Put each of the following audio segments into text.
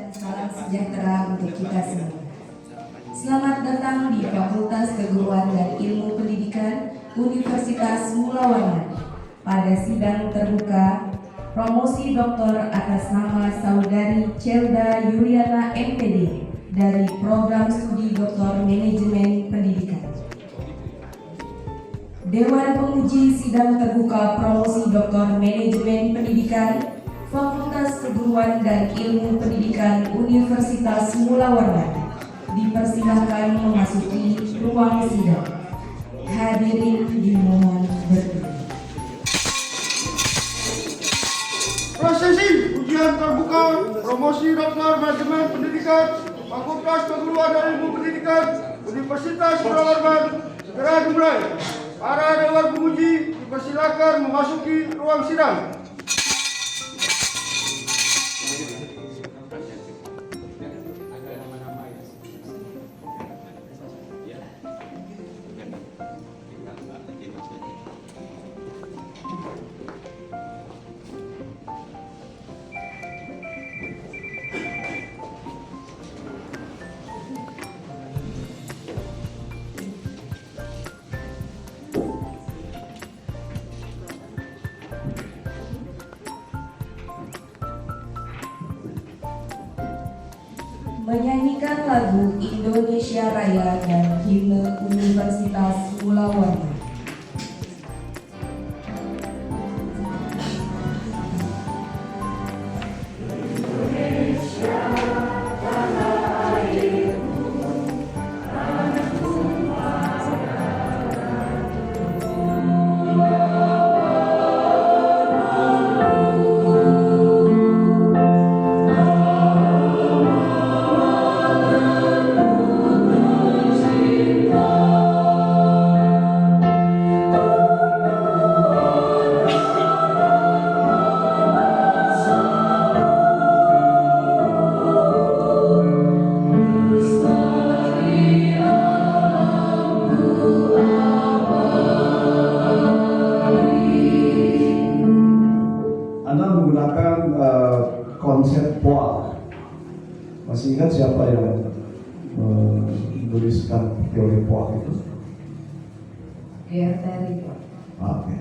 dan salam sejahtera untuk kita semua. Selamat datang di Fakultas Keguruan dan Ilmu Pendidikan Universitas Mula Warman pada sidang terbuka promosi doktor atas nama Saudari Celda Yuliana MPD dari Program Studi Doktor Manajemen Pendidikan. Dewan Penguji Sidang Terbuka Promosi Doktor Manajemen Pendidikan Fakultas Keguruan dan Ilmu Pendidikan Universitas Mula Warman dipersilahkan memasuki ruang sidang. Hadirin dimohon berdiri. Prosesi ujian terbuka promosi doktor manajemen pendidikan Fakultas Keguruan dan Ilmu Pendidikan Universitas Mula Warman segera dimulai. Para dewan penguji dipersilakan memasuki ruang sidang. Menyanyikan lagu Indonesia Raya dan himne Universitas Mula Warman. Konsep POA. Masih ingat siapa yang menuliskan teori POA itu? Terry. Oke,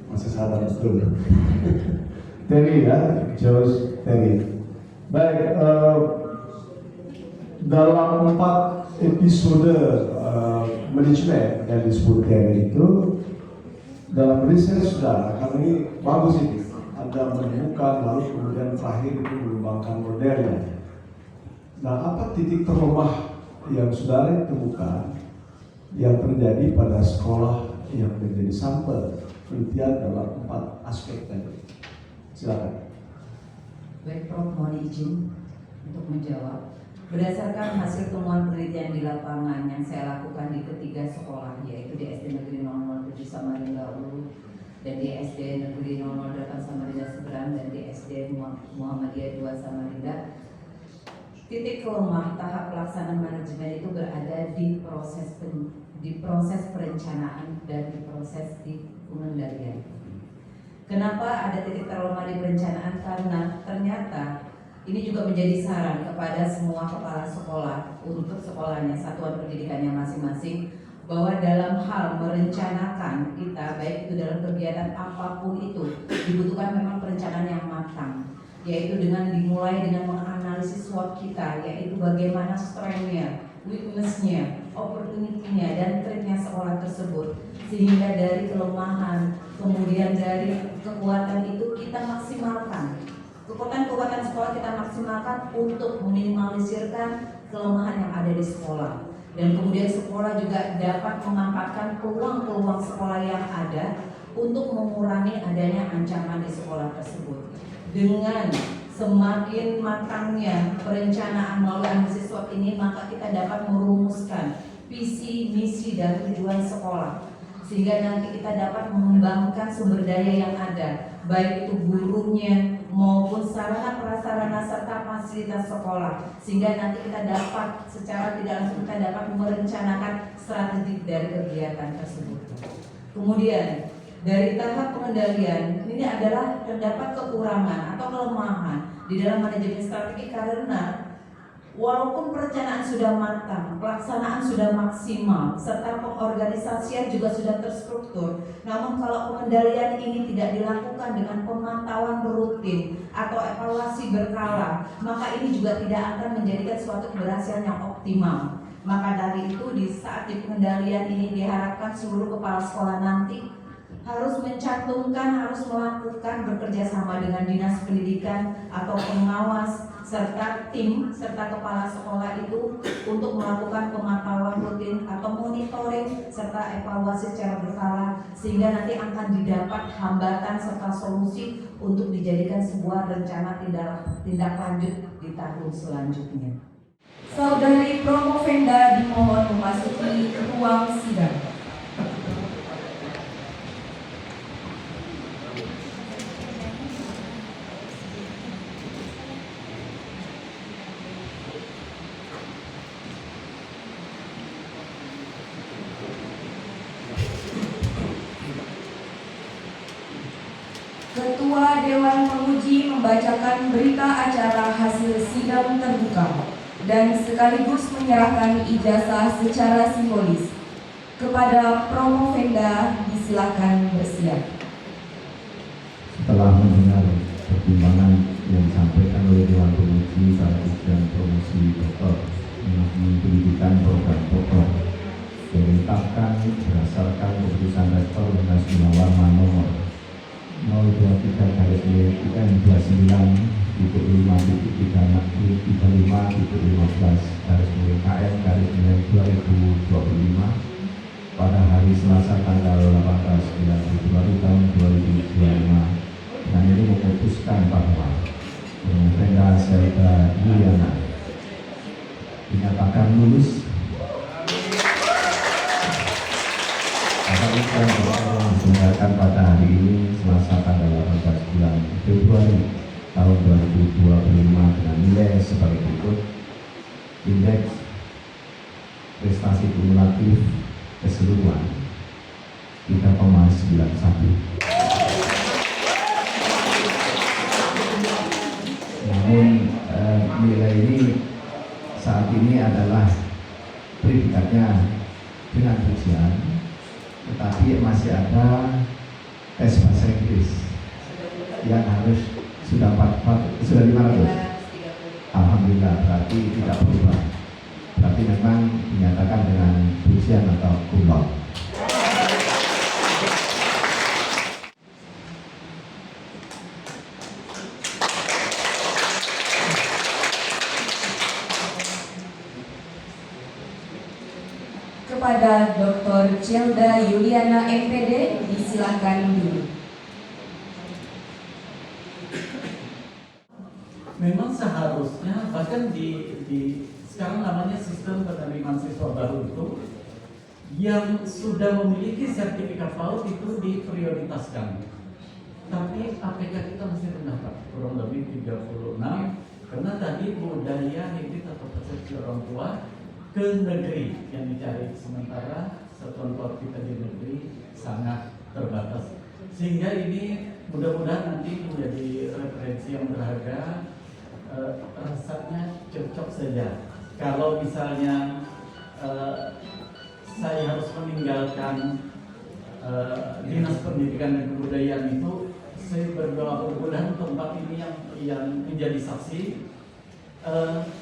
masih sadar betul. Terry ya, George Terry. Baik, dalam 4 episode manajemen yang disebut Terry itu, dalam riset saudara, karena ini bagus ini. Anda menemukan lalu kemudian terakhir itu mengembangkan modelnya. Nah, apa titik terlemah yang saudara temukan yang terjadi pada sekolah yang menjadi sampel penelitian dalam 4 aspek tadi? Silakan. Baik, Prof, mohon izin untuk menjawab. Berdasarkan hasil temuan penelitian di lapangan yang saya lakukan di ketiga sekolah, yaitu di SD Negeri 007 Samarinda Ulu, dan di SD Negeri 008 Samarinda Seberang, dan di SD Muhammadiyah 2 Samarinda, titik kelemah tahap pelaksanaan manajemen itu berada di proses perencanaan dan di proses di pengendalian. Kenapa ada titik terlemah di perencanaan? Karena ternyata ini juga menjadi saran kepada semua kepala sekolah untuk sekolahnya, satuan pendidikannya masing-masing, bahwa dalam hal merencanakan kita, baik itu dalam kegiatan apapun itu, dibutuhkan memang perencanaan yang matang, yaitu dengan dimulai dengan menganalisis SWOT kita, yaitu bagaimana strength-nya, weakness-nya, opportunity-nya, dan threat-nya sekolah tersebut, sehingga dari kelemahan, kemudian dari kekuatan itu kita maksimalkan. Kekuatan sekolah kita maksimalkan untuk meminimalisirkan kelemahan yang ada di sekolah. Dan kemudian sekolah juga dapat memanfaatkan peluang-peluang sekolah yang ada untuk mengurangi adanya ancaman di sekolah tersebut. Dengan semakin matangnya perencanaan melalui analisis SWOT ini, maka kita dapat merumuskan visi, misi, dan tujuan sekolah, sehingga nanti kita dapat mengembangkan sumber daya yang ada, baik itu gurunya maupun sarana prasarana serta fasilitas sekolah, sehingga nanti kita dapat secara tidak langsung kita dapat merencanakan strategi dari kegiatan tersebut. Kemudian Dari tahap pengendalian ini adalah terdapat kekurangan atau kelemahan di dalam manajemen strategi karena walaupun perencanaan sudah matang, pelaksanaan sudah maksimal, serta pengorganisasian juga sudah terstruktur, namun kalau pengendalian ini tidak dilakukan dengan pemantauan rutin atau evaluasi berkala, maka ini juga tidak akan menjadikan suatu keberhasilan yang optimal. Maka dari itu di saat di pengendalian ini diharapkan seluruh kepala sekolah nanti harus mencantumkan, harus melakukan bekerja sama dengan dinas pendidikan atau pengawas serta tim serta kepala sekolah itu untuk melakukan pemantauan rutin atau monitoring serta evaluasi secara berkala sehingga nanti akan didapat hambatan serta solusi untuk dijadikan sebuah rencana tindak lanjut di tahun selanjutnya. Saudari Promovenda dimohon memasuki ruang sidang. Ketua Dewan Penguji membacakan berita acara hasil sidang terbuka dan sekaligus menyerahkan ijazah secara simbolis. Kepada Promovenda disilakan bersiap. Setelah mendengar pertimbangan yang disampaikan oleh Dewan Penguji dalam ujian promosi doktor mengenai pendidikan program pokok yang ditetapkan berdasarkan keputusan Rektor Dinas Gunawarman nomor 023-9-35.15/KM/2025 pada hari Selasa tanggal 18 bulan Februari tahun 2025 dan ini memutuskan bahwa Promovenda Selda Yuliana dinyatakan lulus akan diselenggarakan pada hari ini Selasa tanggal 18 bulan Februari tahun 2025 dengan nilai sebagai berikut. Indeks prestasi kumulatif keseluruhan 3,91. Namun nilai ini saat ini adalah predikatnya dengan ujian, tetapi masih ada tes bahasa Inggris yang harus sudah 500. Alhamdulillah, berarti tidak berubah. Berarti memang dinyatakan dengan ujian atau cum laude. Kepada Dr. Celda Yuliana MPD disilakan dulu. Memang seharusnya bahkan di sekarang namanya sistem penerimaan siswa baru itu yang sudah memiliki sertifikat PAUD itu diprioritaskan. Tapi APK kita masih rendah Pak, kurang lebih 36 karena tadi budaya habit atau persepsi orang tua ke negeri yang dicari, sementara satuan PAUD kita di negeri sangat terbatas. Sehingga ini mudah-mudahan nanti menjadi referensi yang berharga. Rasanya cocok saja. Kalau misalnya saya harus meninggalkan dinas pendidikan dan kebudayaan itu, saya berdoa mudah-mudahan tempat ini yang menjadi saksi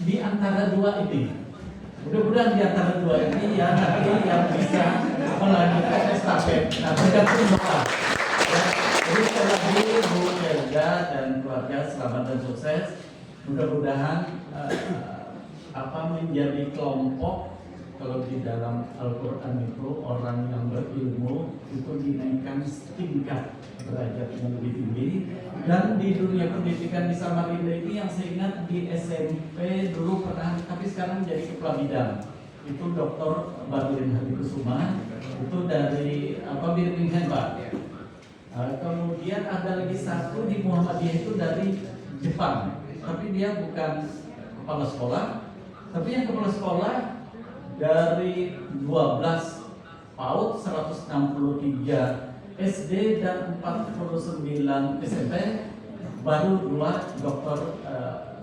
di antara dua ini. Mudah-mudahan di antara dua ini ya nanti yang bisa melanjutkan estafet. Nah, bergantung doa. Jadi sekali lagi Bu Celda dan keluarga selamat dan sukses. Mudah-mudahan menjadi kelompok, kalau di dalam Al-Quran itu orang yang berilmu itu dinaikkan setingkat derajat yang lebih tinggi. Dan di dunia pendidikan di Samarinda ini yang saya ingat di SMP dulu pernah, tapi sekarang jadi kepala bidang itu Dr. Barlin Hadikusuma itu dari Birmingham Pak. Kemudian ada lagi satu di Muhammadiyah itu dari Jepang. Tapi dia bukan kepala sekolah, tapi yang kepala sekolah dari 12 PAUD 163 SD dan 49 SMP, baru 2 Dr.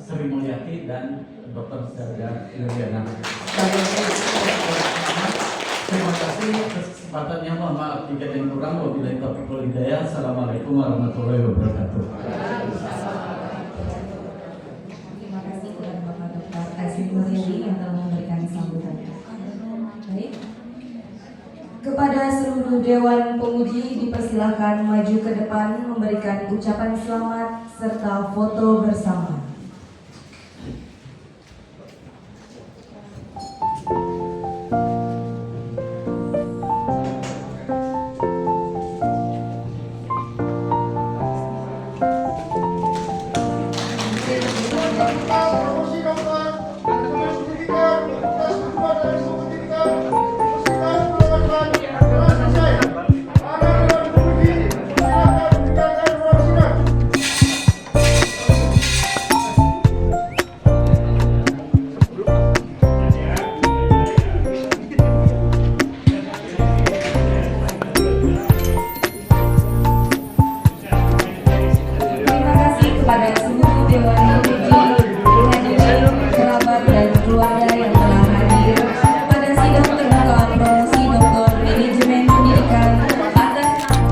Sri Mulyati dan Dr. Zaga Yuliana. Terima kasih atas kesempatannya. Mohon maaf jika ada yang kurang. Wabillahi taufiq wal hidayah. Assalamualaikum warahmatullahi wabarakatuh. Terima kasih kepada Bapak Dr. Sri Mulyadi yang telah memberikan sambutan. Baik. Kepada seluruh Dewan Penguji dipersilakan maju ke depan memberikan ucapan selamat serta foto bersama. Promosi doktor manajemen pendidikan Fakultas Keguruan dan Ilmu Pendidikan Universitas Pulau Madura telah selesai. Para dewan penguji silakan meninggalkan ruang sidang. Terima kasih kepada seluruh Dewan Penguji, hadirin, kerabat dan keluarga yang telah hadir pada sidang terbuka promosi Doktor Manajemen Pendidikan atas nama